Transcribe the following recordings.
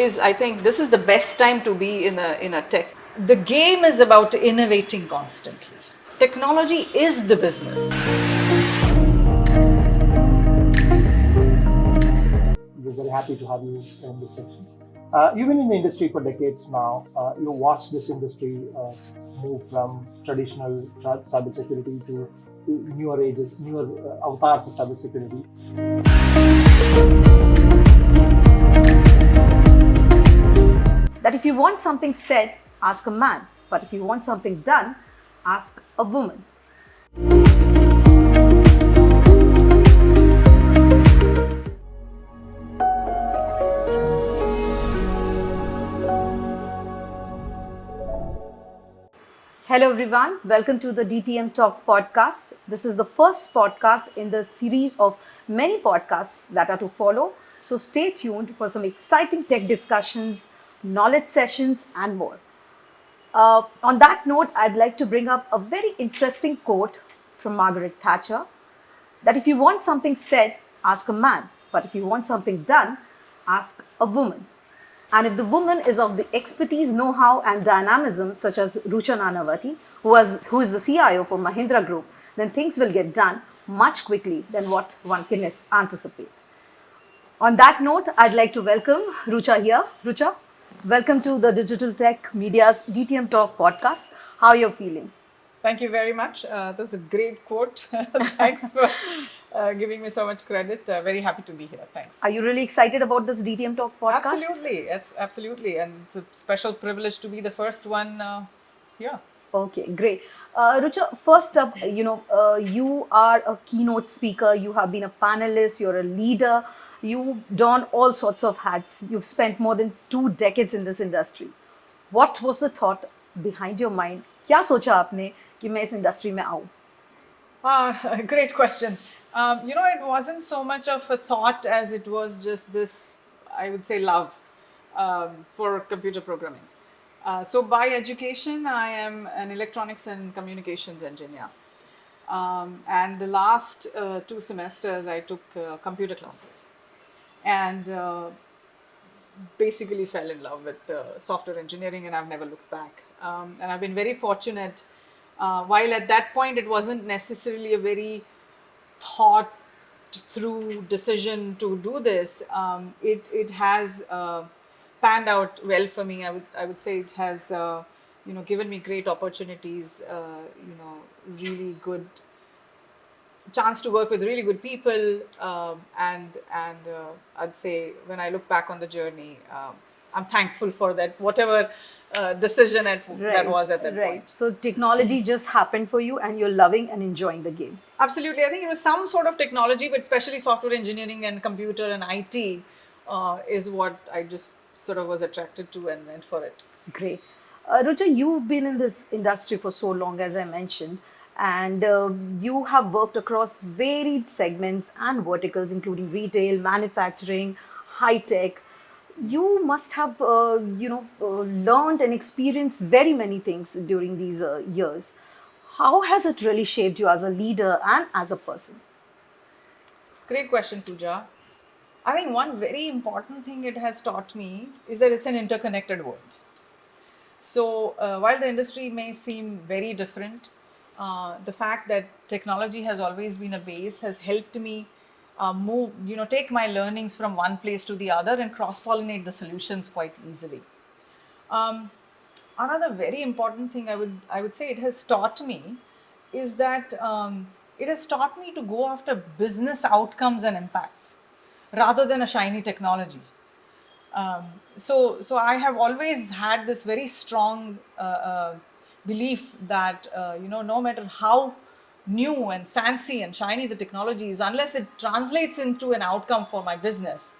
is, I think this is the best time to be in a tech. The game is about innovating constantly. Technology is the business. We're very happy to have you in this section. You've been in the industry for decades now. You watched this industry move from traditional cybersecurity to newer ages, newer avatars of cybersecurity. That if you want something said, ask a man. But if you want something done, ask a woman. Hello everyone, welcome to the DTM Talk podcast. This is the first podcast in the series of many podcasts that are to follow. So stay tuned for some exciting tech discussions, knowledge sessions and more. On that note, I'd like to bring up a very interesting quote from Margaret Thatcher, that if you want something said, ask a man, but if you want something done, ask a woman. And if the woman is of the expertise, know-how and dynamism such as Rucha Nanavati, who is the CIO for Mahindra Group, then things will get done much quickly than what one can anticipate. On that note, I'd like to welcome Rucha here. Rucha, welcome to the Digitaltech Media's DTM Talk podcast. How are you feeling? Thank you very much. That's a great quote. Thanks for giving me so much credit. Very happy to be here. Thanks. Are you really excited about this DTM Talk podcast? Absolutely. And it's a special privilege to be the first one here. Okay, great. Rucha, first up, you are a keynote speaker, you have been a panelist, you're a leader, you've done all sorts of hats. You've spent more than 2 decades in this industry. What was the thought behind your mind? क्या सोचा आपने कि मैं इस industry में आऊं? Great question. It wasn't so much of a thought as it was just this, I would say, love for computer programming. So by education, I am an electronics and communications engineer. And the last 2 semesters, I took computer classes and basically fell in love with software engineering, and I've never looked back. And I've been very fortunate. While at that point, it wasn't necessarily a very thought through decision to do this, it has panned out well for me. I would say it has given me great opportunities, really good chance to work with really good people, and I'd say when I look back on the journey, I'm thankful for that, whatever decision that was at that point. So technology just happened for you and you're loving and enjoying the game. Absolutely. I think it was some sort of technology, but especially software engineering and computer and IT is what I just sort of was attracted to and went for it. Great. Rucha, you've been in this industry for so long, as I mentioned, and you have worked across varied segments and verticals, including retail, manufacturing, high tech. You must have, learned and experienced very many things during these years. How has it really shaped you as a leader and as a person? Great question, Pooja. I think one very important thing it has taught me is that it's an interconnected world. So while the industry may seem very different, the fact that technology has always been a base has helped me take my learnings from one place to the other and cross-pollinate the solutions quite easily. Another very important thing I would say it has taught me is that it has taught me to go after business outcomes and impacts rather than a shiny technology. So I have always had this very strong belief that no matter how new and fancy and shiny the technology is, unless it translates into an outcome for my business,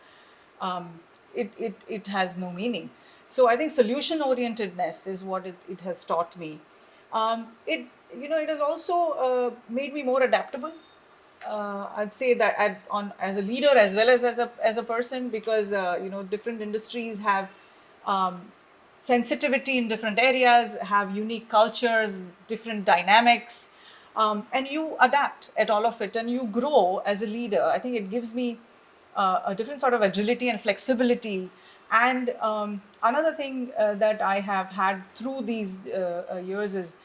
it has no meaning. So I think solution orientedness is what it has taught me. It has also made me more adaptable. I'd say that as a leader as well as a person, because different industries have sensitivity in different areas, have unique cultures, different dynamics, and you adapt at all of it and you grow as a leader. I think it gives me a different sort of agility and flexibility And another thing that I have had through these years is,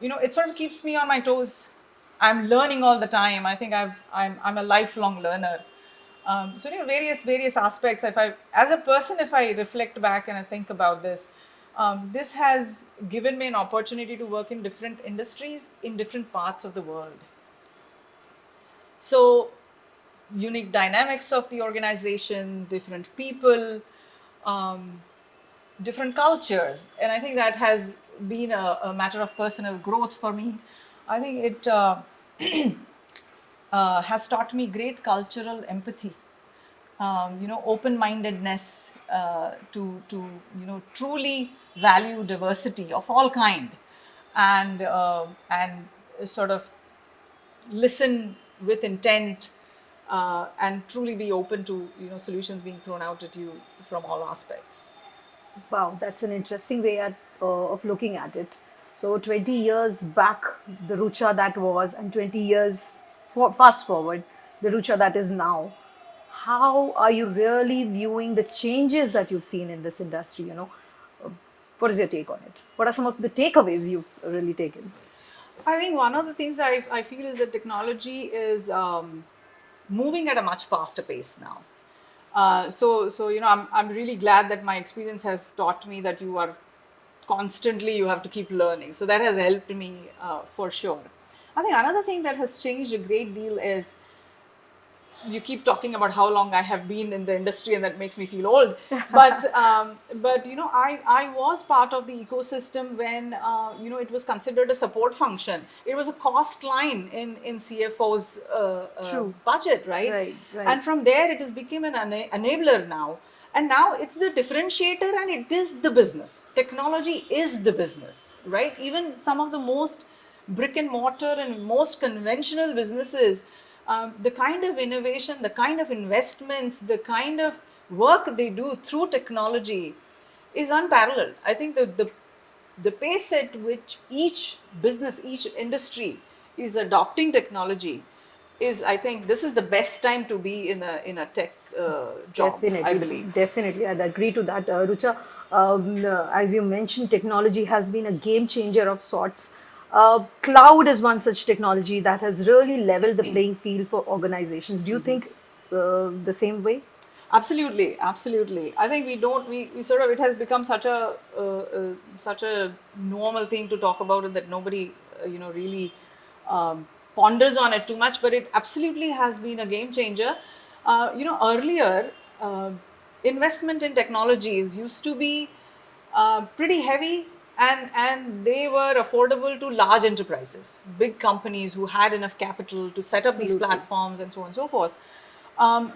it sort of keeps me on my toes. I'm learning all the time. I think I'm a lifelong learner. So various aspects. If I, as a person, if I reflect back and I think about this, this has given me an opportunity to work in different industries in different parts of the world. So unique dynamics of the organization, different people, um, different cultures, and I think that has been a matter of personal growth for me. I think it has taught me great cultural empathy, open-mindedness, to truly value diversity of all kind, and sort of listen with intent, and truly be open to solutions being thrown out at you from all aspects. Wow, that's an interesting way of looking at it. So 20 years back, the Rucha that was, and 20 years fast forward, the Rucha that is now. How are you really viewing the changes that you've seen in this industry? Uh, what is your take on it? What are some of the takeaways you've really taken? I think one of the things I feel is that technology is moving at a much faster pace now. So I'm really glad that my experience has taught me that you have to keep learning. So that has helped me for sure. I think another thing that has changed a great deal is, you keep talking about how long I have been in the industry, and that makes me feel old. But I was part of the ecosystem when it was considered a support function. It was a cost line in CFO's True. budget, right? Right, right. And from there, it has become an enabler now. And now it's the differentiator, and it is the business. Technology is the business, right? Even some of the most brick and mortar and most conventional businesses, the kind of innovation, the kind of investments, the kind of work they do through technology is unparalleled. I think the pace at which each business, each industry is adopting technology is, I think this is the best time to be in a tech job, I Definitely, believe. definitely. I'd agree to that. Rucha, as you mentioned, technology has been a game changer of sorts. Cloud is one such technology that has really leveled the playing field for organizations. Do you think the same way? Absolutely, absolutely. I think we sort of, it has become such a normal thing to talk about it, that nobody really ponders on it too much. But it absolutely has been a game changer. Earlier, investment in technologies used to be pretty heavy, and they were affordable to large enterprises, big companies who had enough capital to set up these Absolutely. platforms and so on and so forth. Um,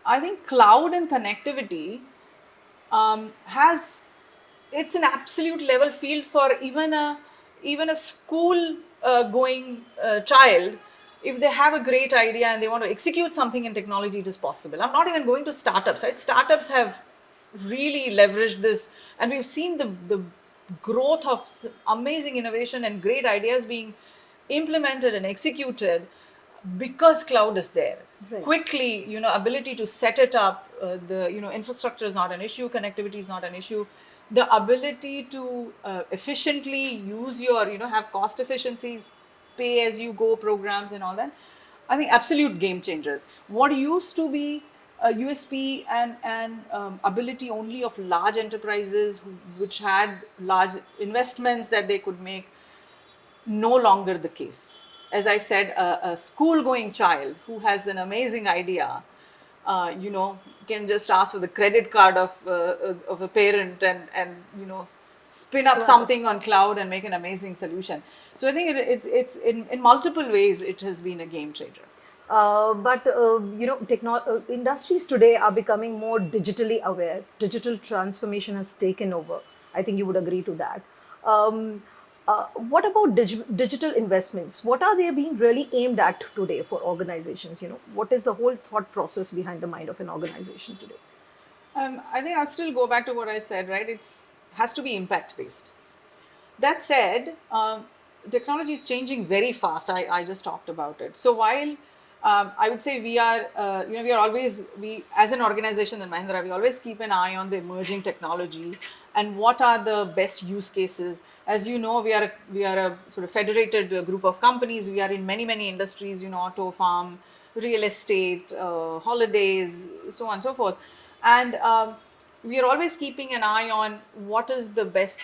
I think cloud and connectivity has, it's an absolute level field for even a school going child. If they have a great idea and they want to execute something in technology, it is possible. I'm not even going to startups, right? Startups have really leveraged this, and we've seen the growth of amazing innovation and great ideas being implemented and executed because cloud is there Right. quickly. Ability to set it up, the infrastructure is not an issue, connectivity is not an issue. The ability to efficiently use your, have cost efficiencies, pay as you go programs and all that, I think absolute game changers. What used to be a USP and ability only of large enterprises which had large investments that they could make, no longer the case. As I said, a school going child who has an amazing idea, can just ask for the credit card of a parent, and spin up Swap. something on cloud and make an amazing solution. So I think it's in multiple ways, it has been a game changer. But industries today are becoming more digitally aware. Digital transformation has taken over. I think you would agree to that. Um, what about digital investments? What are they being really aimed at today for organizations? What is the whole thought process behind the mind of an organization today? I think I'll still go back to what I said, right? It's has to be impact based. That said, technology is changing very fast. I just talked about it. So while I would say we are, we are always, we as an organization in Mahindra, we always keep an eye on the emerging technology and what are the best use cases. As you know, we are a sort of federated group of companies. We are in many industries, auto, farm, real estate, holidays, so on and so forth, and we are always keeping an eye on what is the best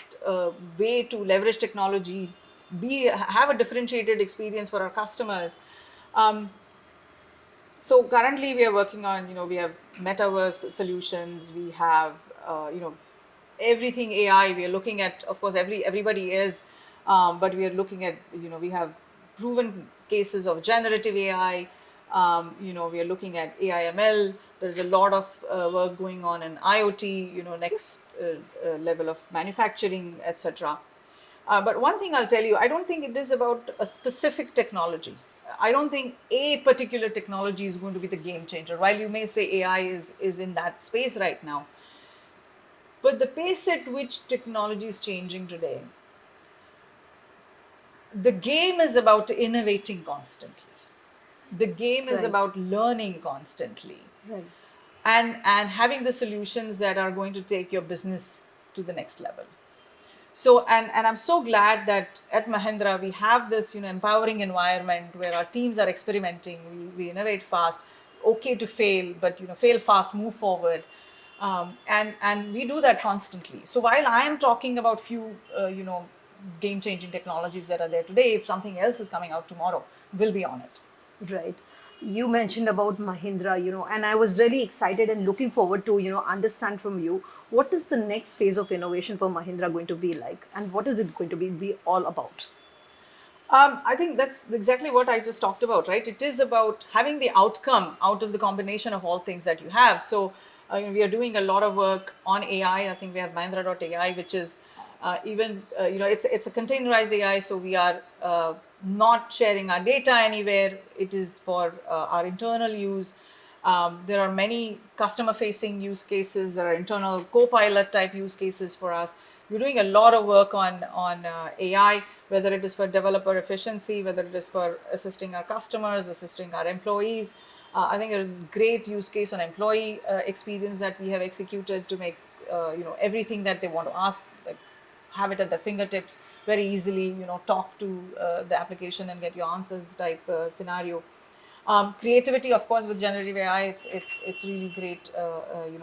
way to leverage technology, be have a differentiated experience for our customers. Um, so currently we are working on, we have metaverse solutions, we have, everything AI. We are looking at, of course, everybody is, but we are looking at, we have proven cases of generative AI. We are looking at AI ML. There's a lot of work going on in IoT, next level of manufacturing, etc. But one thing I'll tell you, I don't think it is about a specific technology. I don't think a particular technology is going to be the game changer. While you may say AI is in that space right now, but the pace at which technology is changing today, the game is about innovating constantly. The game is Right. about learning constantly, Right. and having the solutions that are going to take your business to the next level. So, and I'm so glad that at Mahindra we have this, empowering environment where our teams are experimenting, we innovate fast, okay to fail, but fail fast, move forward, and we do that constantly. So while I am talking about few game changing technologies that are there today, if something else is coming out tomorrow, we'll be on it. Right. You mentioned about Mahindra, and I was really excited and looking forward to, understand from you what is the next phase of innovation for Mahindra going to be like, and what is it going to be all about? I think that's exactly what I just talked about, right? It is about having the outcome out of the combination of all things that you have. So, we are doing a lot of work on AI. I think we have Mahindra.ai, which is even, it's a containerized AI. So we are not sharing our data anywhere. It is for our internal use. There are many customer-facing use cases. There are internal co-pilot type use cases for us. We're doing a lot of work on AI, whether it is for developer efficiency, whether it is for assisting our customers, assisting our employees. I think a great use case on employee experience that we have executed to make everything that they want to ask, like, have it at their fingertips very easily. Talk to the application and get your answers type scenario. Creativity, of course, with generative AI, it's really great,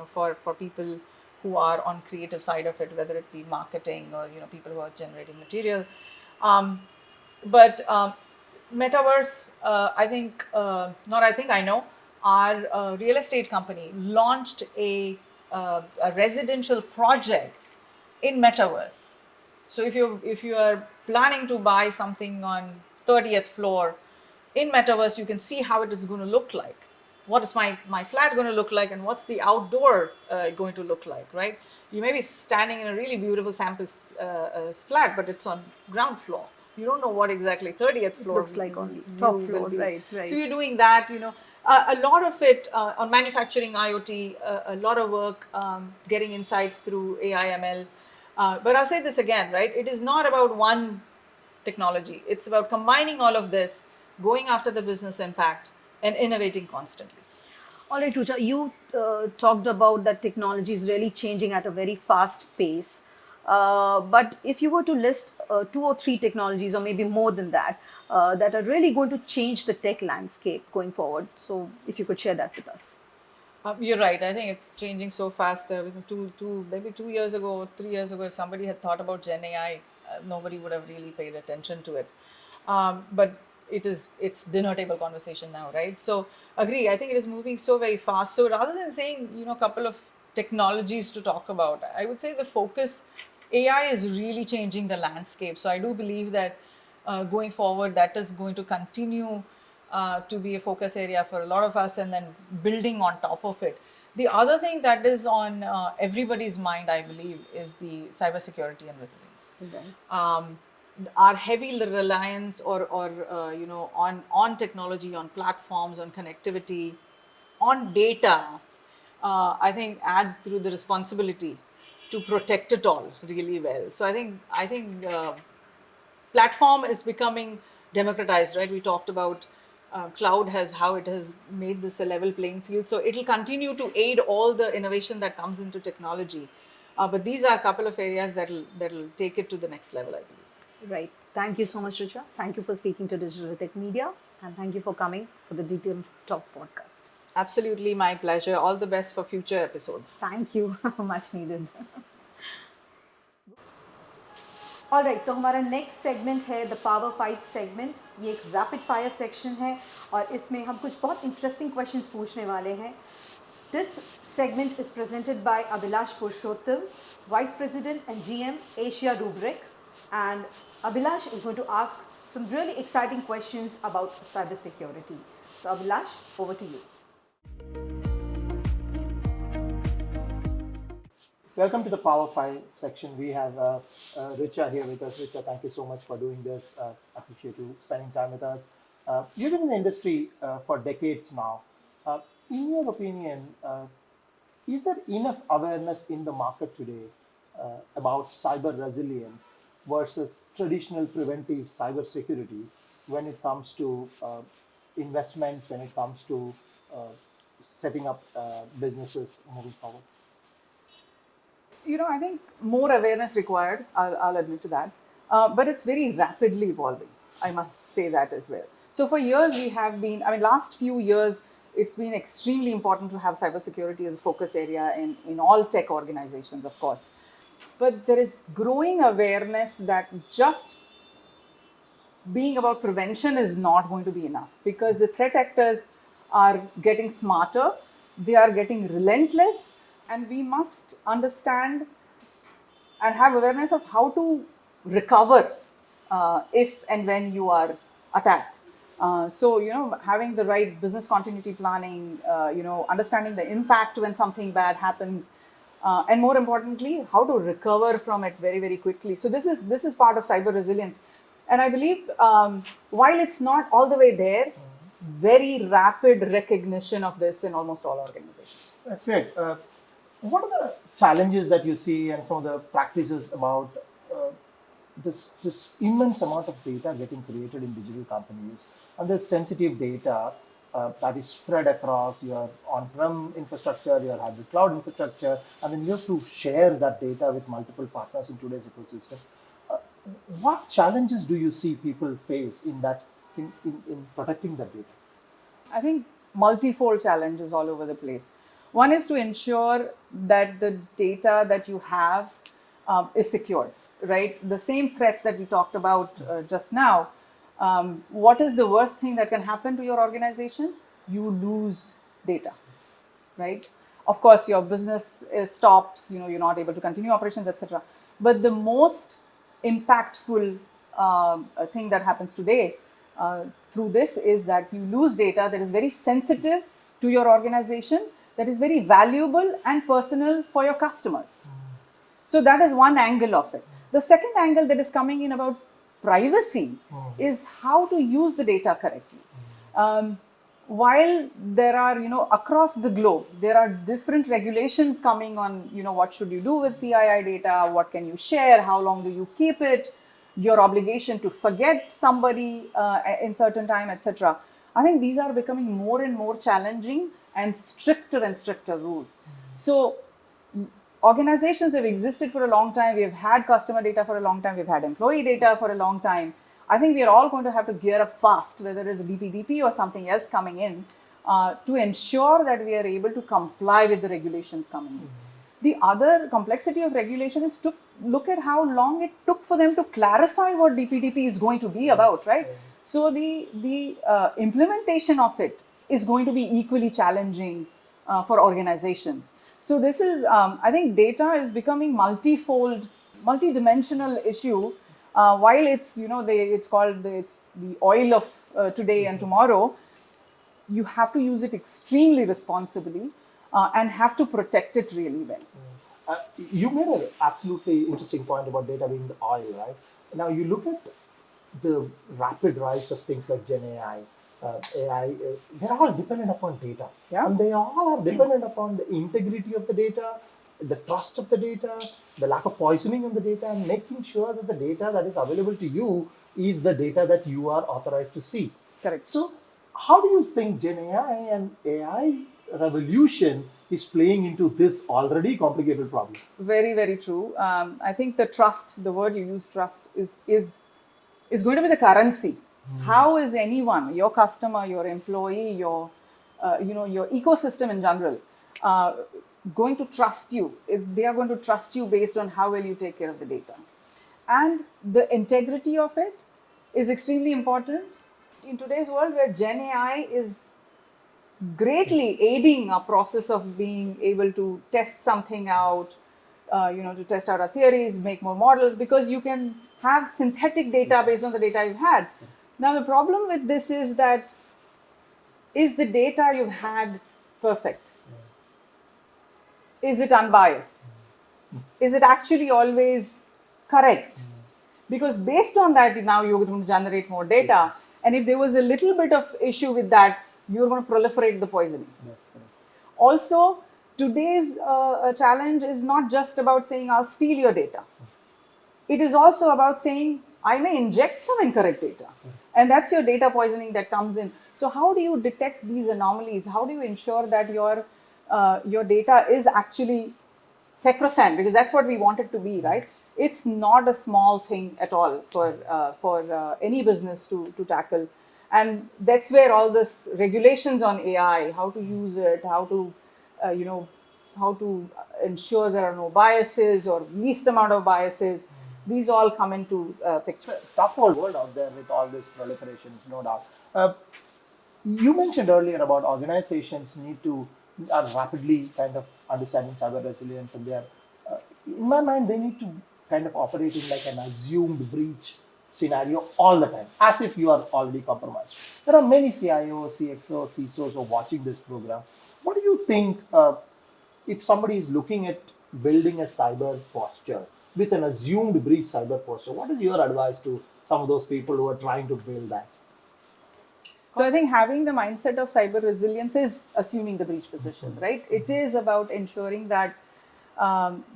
for people who are on creative side of it, whether it be marketing or people who are generating material. Um, but metaverse, I think, not I think, I know, our real estate company launched a residential project in metaverse. So if you are planning to buy something on 30th floor in metaverse, you can see how it is going to look like. What is my flat going to look like, and what's the outdoor going to look like, right? You may be standing in a really beautiful sample flat, but it's on ground floor. You don't know what exactly 30th It floor looks like only view top will floor. be. Right. So Right. you're doing that, a lot of it on manufacturing IoT, a lot of work getting insights through AI ML. But I'll say this again, right? It is not about one technology. It's about combining all of this, going after the business impact, and innovating constantly. All right, Rucha, you talked about that technology is really changing at a very fast pace. But if you were to list two or three technologies, or maybe more than that, that are really going to change the tech landscape going forward, so if you could share that with us. You're right. I think it's changing so fast. Within maybe 2 years ago, 3 years ago, if somebody had thought about Gen AI, nobody would have really paid attention to it. But it's dinner table conversation now, right? So agree. I think it is moving so very fast. So rather than saying a couple of technologies to talk about, I would say the focus, AI is really changing the landscape. So I do believe that going forward, that is going to continue to be a focus area for a lot of us, and then building on top of it. The other thing that is on everybody's mind, I believe, is the cybersecurity and resilience. Right. Our heavy reliance or on technology, on platforms, on connectivity, on data, I think adds through the responsibility to protect it all really well. So I think platform is becoming democratized, right? We talked about cloud has, how it has made this a level playing field. So it'll continue to aid all the innovation that comes into technology. But these are a couple of areas that'll take it to the next level, I believe. Right. Thank you so much, Rucha. Thank you for speaking to Digitaltech Media, and thank you for coming for the DTM Talk podcast. Absolutely my pleasure. All the best for future episodes. Thank you. Much needed. All right, तो हमारा next segment है the power 5 segment. ये एक rapid fire section है और इसमें हम कुछ बहुत इंटरेस्टिंग क्वेश्चंस पूछने वाले हैं। This segment is presented by Abhilash Purushottam, Vice President and GM Asia Rubric, and Abhilash is going to ask some really exciting questions about cybersecurity. So Abhilash, over to you. Welcome to the Power 5 section. We have Rucha here with us. Rucha, thank you so much for doing this. Appreciate you spending time with us. You've been in the industry for decades now. In your opinion, is there enough awareness in the market today about cyber resilience versus traditional preventive cyber security when it comes to investments, when it comes to setting up businesses moving forward? I think more awareness required, I'll admit to that. But it's very rapidly evolving, I must say that as well. So for years we have been, last few years, it's been extremely important to have cybersecurity as a focus area in all tech organizations, of course. But there is growing awareness that just being about prevention is not going to be enough, because the threat actors are getting smarter, they are getting relentless, and we must understand and have awareness of how to recover if and when you are attacked. So, having the right business continuity planning, understanding the impact when something bad happens, and more importantly, how to recover from it very, very quickly. So this is part of cyber resilience. And I believe while it's not all the way there, very rapid recognition of this in almost all organizations. That's great. What are the challenges that you see and some of the practices about this immense amount of data getting created in digital companies, and the sensitive data that is spread across your on-prem infrastructure, your hybrid cloud infrastructure, and then you have to share that data with multiple partners in today's ecosystem. What challenges do you see people face in protecting that data? I think multifold challenges all over the place. One is to ensure that the data that you have is secured, right? The same threats that we talked about just now. What is the worst thing that can happen to your organization? You lose data, right? Of course, your business stops, you're not able to continue operations, etc. But the most impactful thing that happens today through this is that you lose data that is very sensitive to your organization, that is very valuable and personal for your customers. So that is one angle of it. The second angle that is coming in about privacy is how to use the data correctly. While there are, across the globe, there are different regulations coming on, what should you do with PII data, what can you share, how long do you keep it, your obligation to forget somebody in certain time, etc. I think these are becoming more and more challenging and stricter rules. So organizations have existed for a long time. We've had customer data for a long time. We've had employee data for a long time. I think we are all going to have to gear up fast, whether it's DPDP or something else coming in, to ensure that we are able to comply with the regulations coming in. The other complexity of regulation is to look at how long it took for them to clarify what DPDP is going to be about, right? So the implementation of it is going to be equally challenging for organizations. So this is, I think data is becoming multifold, multidimensional issue. While it's, it's called, it's the oil of today and tomorrow, you have to use it extremely responsibly and have to protect it really well. You made an absolutely interesting point about data being the oil, right? Now you look at the rapid rise of things like Gen AI, AI, they're all dependent upon data. Yeah. And they all are dependent upon the integrity of the data, the trust of the data, the lack of poisoning of the data, and making sure that the data that is available to you is the data that you are authorized to see. Correct. So How do you think Gen AI and AI revolution is playing into this already complicated problem? Very, very true. I think the trust, the word you use, trust, is going to be the currency. How is anyone, your customer, your employee, your ecosystem in general, uh, going to trust you? If they are going to trust you based on how well you take care of the data, and the integrity of it is extremely important in today's world where Gen AI is greatly aiding our process of being able to test something out, to test out our theories, make more models, because you can have synthetic data based on the data you've had. Now, the problem with this is that is the data you've had perfect? Is it unbiased? Is it actually always correct? Because based on that, now you're going to generate more data. And if there was a little bit of issue with that, you're going to proliferate the poisoning. Also, today's challenge is not just about saying, I'll steal your data. It is also about saying, I may inject some incorrect data. And that's your data poisoning that comes in. So how do you detect these anomalies? How do you ensure that your data is actually sacrosanct? Because that's what we want it to be, right? It's not a small thing at all for any business to tackle. And that's where all this regulations on AI, how to use it, how to, how to ensure there are no biases or least amount of biases, these all come into picture. Tough old world out there with all this proliferation, no doubt. You mentioned earlier about organizations need to are rapidly kind of understanding cyber resilience, and they are, in my mind, they need to kind of operate in like an assumed breach scenario all the time, as if you are already compromised. There are many CIOs, CXOs, CISOs who are watching this program. What do you think if somebody is looking at building a cyber posture with an assumed breach cyber posture? What is your advice to some of those people who are trying to build that? So I think having the mindset of cyber resilience is assuming the breach position, right? It is about ensuring that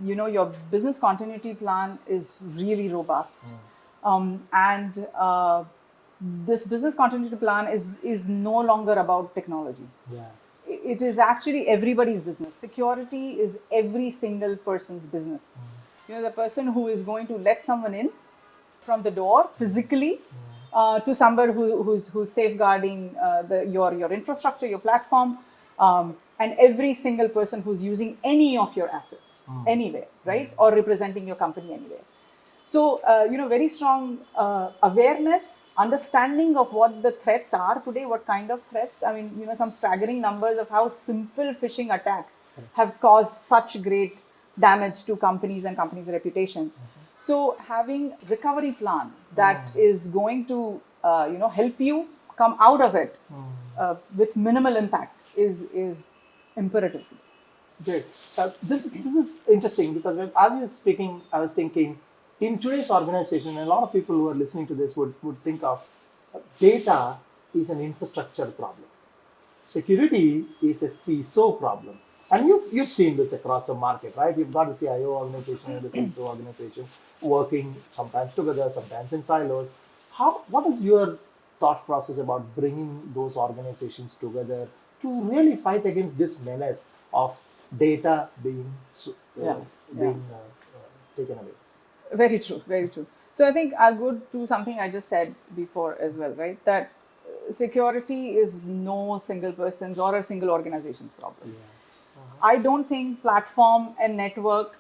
your business continuity plan is really robust, and this business continuity plan is no longer about technology. Yeah. It is actually everybody's business. Security is every single person's business. The person who is going to let someone in from the door physically, to somebody who's safeguarding your infrastructure, your platform, and every single person who's using any of your assets anywhere, right, or representing your company anywhere. So, very strong awareness, understanding of what the threats are today, what kind of threats. I mean, some staggering numbers of how simple phishing attacks have caused such great damage to companies and companies' reputations. So, having recovery plan that is going to, help you come out of it with minimal impact is imperative. Great. This is interesting because as you were speaking, I was thinking in today's organization, a lot of people who are listening to this would think of data is an infrastructure problem. Security is a CISO problem. And you've seen this across the market, right? You've got the CIO organization and the CISO organization working sometimes together, sometimes in silos. What is your thought process about bringing those organizations together to really fight against this menace of data being Yeah, being taken away? very true, very true. So I think I'll go to something I just said before as well, right? That security is no single person's or a single organization's problem. I don't think platform and network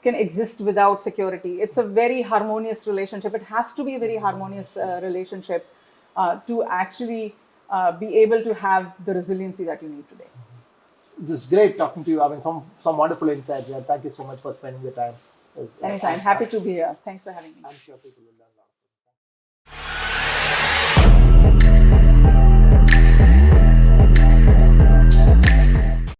can exist without security. It's a very harmonious relationship. It has to be a very harmonious relationship to actually be able to have the resiliency that you need today. This is great talking to you. I mean, some wonderful insights there. Thank you so much for spending the time. Anytime. Happy to be here. Thanks for having me. I'm sure people will